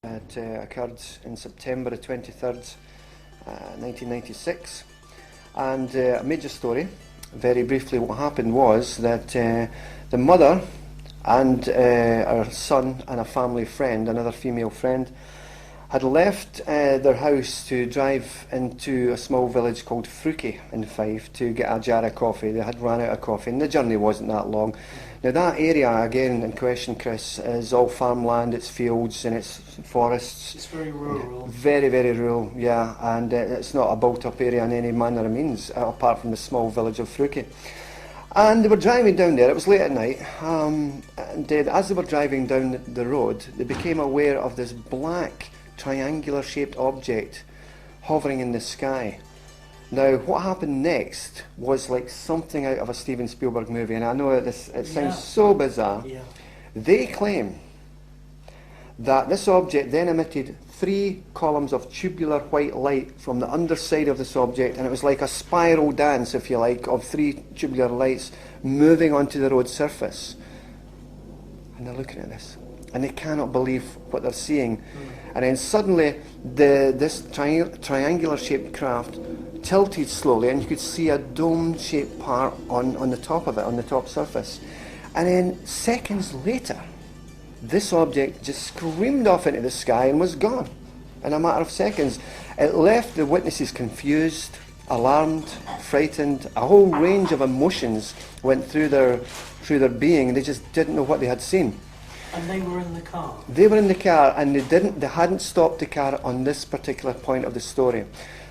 It occurred in September the 23rd, 1996, and a major story. Very briefly, what happened was that the mother and her son and a family friend, another female friend, had left their house to drive into a small village called Fruki in Fife to get a jar of coffee. They had run out of coffee and the journey wasn't that long. Now that area again in question, Chris, is all farmland, it's fields and it's forests. It's very rural. Very, very rural, yeah, and it's not a built up area in any manner of means, apart from the small village of Fruki. And they were driving down there, it was late at night, and as they were driving down the road, they became aware of this black triangular shaped object hovering in the sky. Now what happened next was like something out of a Steven Spielberg movie, and I know it sounds so bizarre. Yeah. They claim that this object then emitted 3 columns of tubular white light from the underside of this object, and it was like a spiral dance, if you like, of 3 tubular lights moving onto the road surface. And they're looking at this and they cannot believe what they're seeing. And then suddenly this triangular shaped craft tilted slowly, and you could see a dome shaped part on the top of it, on the top surface. And then seconds later, this object just screamed off into the sky and was gone in a matter of seconds. It left the witnesses confused, alarmed, frightened. A whole range of emotions went through their being. They just didn't know what they had seen. And they were in the car? They were in the car, and they hadn't stopped the car on this particular point of the story.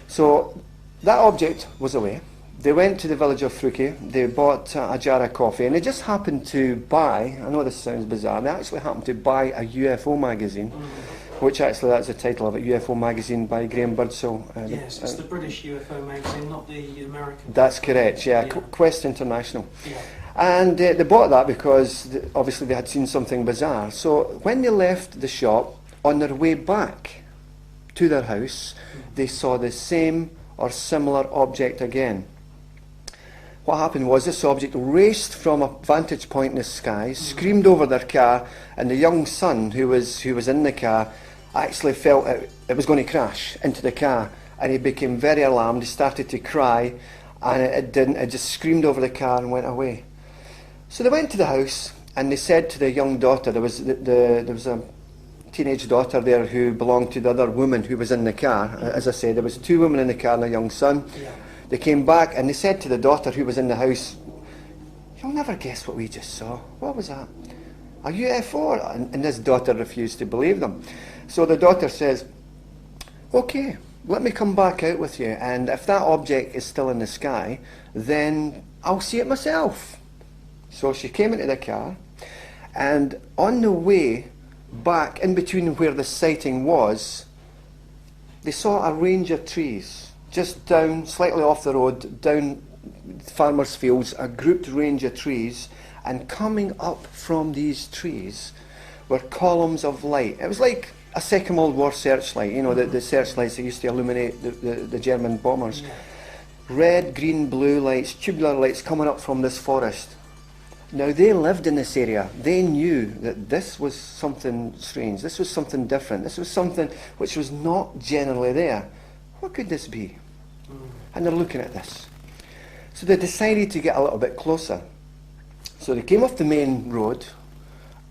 So that object was away. They went to the village of Fruki, they bought a jar of coffee, and they just happened to buy, I know this sounds bizarre, they actually happened to buy a UFO magazine, which actually that's the title of it, UFO magazine by Graham Birdsall. Yes, it's the British UFO magazine, not the American. That's correct, yeah. Quest International. Yeah. And they bought that because obviously they had seen something bizarre. So when they left the shop, on their way back to their house, they saw the same or similar object again. What happened was this object raced from a vantage point in the sky, screamed over their car, and the young son who was in the car actually felt it was going to crash into the car, and he became very alarmed. He started to cry, and it didn't. It just screamed over the car and went away. So they went to the house and they said to the young daughter, there was a teenage daughter there who belonged to the other woman who was in the car. As I said, there was 2 women in the car and a young son. Yeah. They came back and they said to the daughter who was in the house, "You'll never guess what we just saw. What was that? A UFO?" And this daughter refused to believe them. So the daughter says, "Okay, let me come back out with you, and if that object is still in the sky, then I'll see it myself." So she came into the car, and on the way back, in between where the sighting was, they saw a range of trees, just down, slightly off the road, down farmers' fields, a grouped range of trees, and coming up from these trees were columns of light. It was like a Second World War searchlight, you know, the searchlights that used to illuminate the German bombers. Yeah. Red, green, blue lights, tubular lights coming up from this forest. Now they lived in this area. They knew that this was something strange. This was something different. This was something which was not generally there. What could this be? And they're looking at this. So they decided to get a little bit closer. So they came off the main road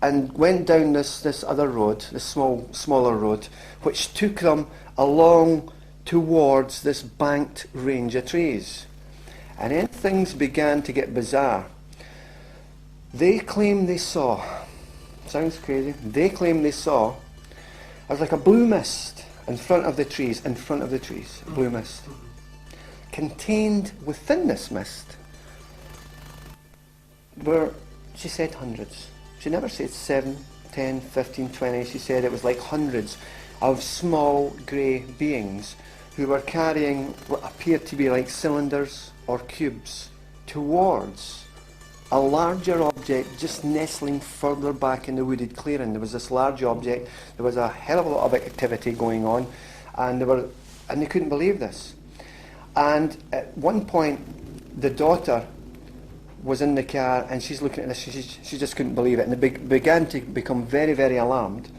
and went down this other road, this smaller road, which took them along towards this banked range of trees. And then things began to get bizarre. They claim they saw, sounds crazy, they claim they saw, it was like a blue mist in front of the trees, blue mist. Contained within this mist were, she said, hundreds. She never said 7, 10, 15, 20, she said it was like hundreds of small grey beings who were carrying what appeared to be like cylinders or cubes towards a larger object just nestling further back in the wooded clearing. There was this large object, there was a hell of a lot of activity going on, and they couldn't believe this. And at one point, the daughter was in the car and she's looking at this, she just couldn't believe it, and they began to become very, very alarmed.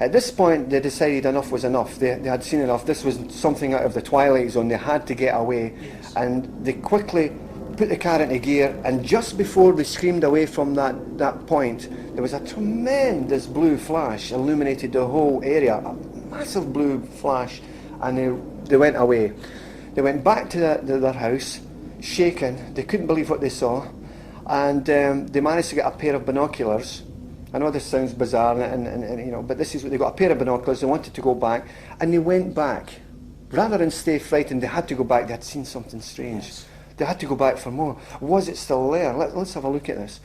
At this point, they decided enough was enough. They had seen enough. This was something out of the Twilight Zone. They had to get away. Yes. And they quickly put the car into gear, and just before they screamed away from that point, there was a tremendous blue flash illuminated the whole area, a massive blue flash, and they went away. They went back to their house, shaken. They couldn't believe what they saw, and they managed to get a pair of binoculars. I know this sounds bizarre, and you know, but this is what they got: a pair of binoculars. They wanted to go back, and they went back. Rather than stay frightened, they had to go back. They had seen something strange. Yes. They had to go back for more. Was it still there? Let's have a look at this.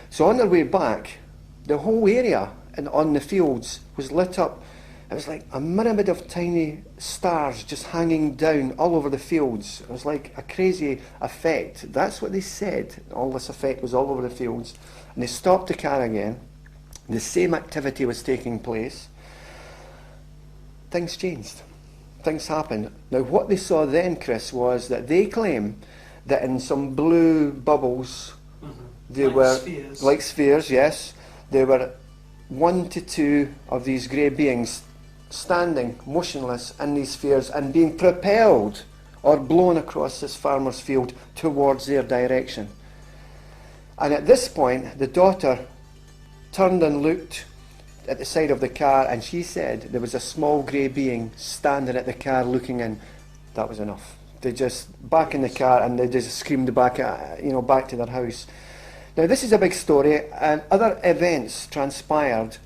So on their way back, the whole area on the fields was lit up. It was like a myriad of tiny stars just hanging down all over the fields. It was like a crazy effect. That's what they said. All this effect was all over the fields. And they stopped the car again. The same activity was taking place. Things changed. Things happened. Now what they saw then, Chris, was that they claim that in some blue bubbles, they Like were spheres. like spheres, yes. There were 1 to 2 of these grey beings standing motionless in these spheres and being propelled or blown across this farmer's field towards their direction. And at this point, the daughter turned and looked at the side of the car, and she said there was a small grey being standing at the car looking in. That was enough. They just back in the car, and they just screamed back, back to their house. Now this is a big story, and other events transpired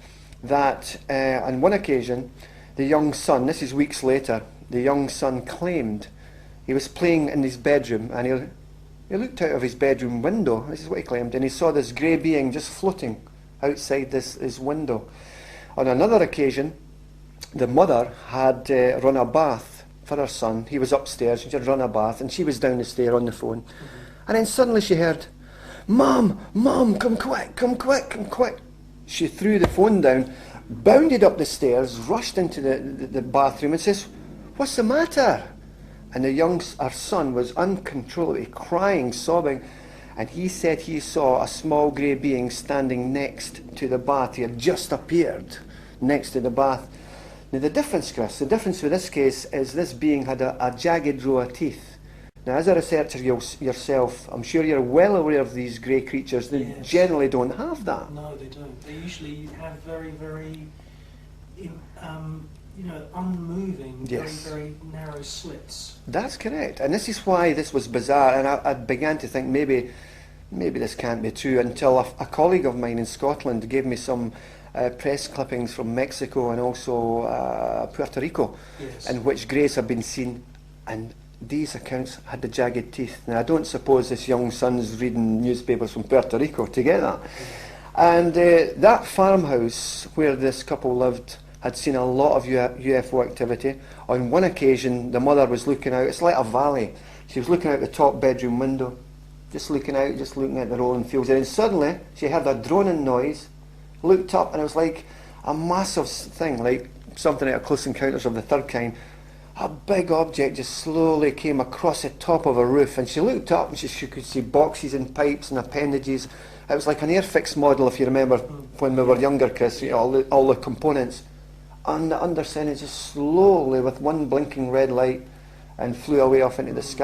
that on one occasion, the young son, this is weeks later, the young son claimed he was playing in his bedroom, and he looked out of his bedroom window, this is what he claimed, and he saw this grey being just floating outside his window. On another occasion, the mother had run a bath for her son. He was upstairs, she had run a bath, and she was down the stair on the phone. And then suddenly she heard, "Mum, Mum, come quick, come quick, come quick." She threw the phone down, bounded up the stairs, rushed into the bathroom and says, "What's the matter?" And our son was uncontrollably crying, sobbing, and he said he saw a small grey being standing next to the bath. He had just appeared next to the bath. Now the difference, Chris, the difference with this case is this being had a jagged row of teeth. Now as a researcher yourself, I'm sure you're well aware of these grey creatures. They Yes. generally don't have that. No, they don't. They usually have very, very, unmoving, Yes. very, very narrow slits. That's correct, and this is why this was bizarre, and I began to think maybe this can't be true until a colleague of mine in Scotland gave me some press clippings from Mexico and also Puerto Rico, Yes. in which greys have been seen, and these accounts had the jagged teeth. Now I don't suppose this young son's reading newspapers from Puerto Rico to get that. And that farmhouse where this couple lived had seen a lot of UFO activity. On one occasion, the mother was looking out. It's like a valley. She was looking out the top bedroom window, just looking out, just looking at the rolling fields. And then suddenly, she heard a droning noise, looked up, and it was like a massive thing, like something out of Close Encounters of the Third Kind. A big object just slowly came across the top of a roof, and she looked up, and she could see boxes and pipes and appendages. It was like an Airfix model, if you remember when we were younger, Chris, all the components. And the underside just slowly, with one blinking red light, and flew away off into the sky.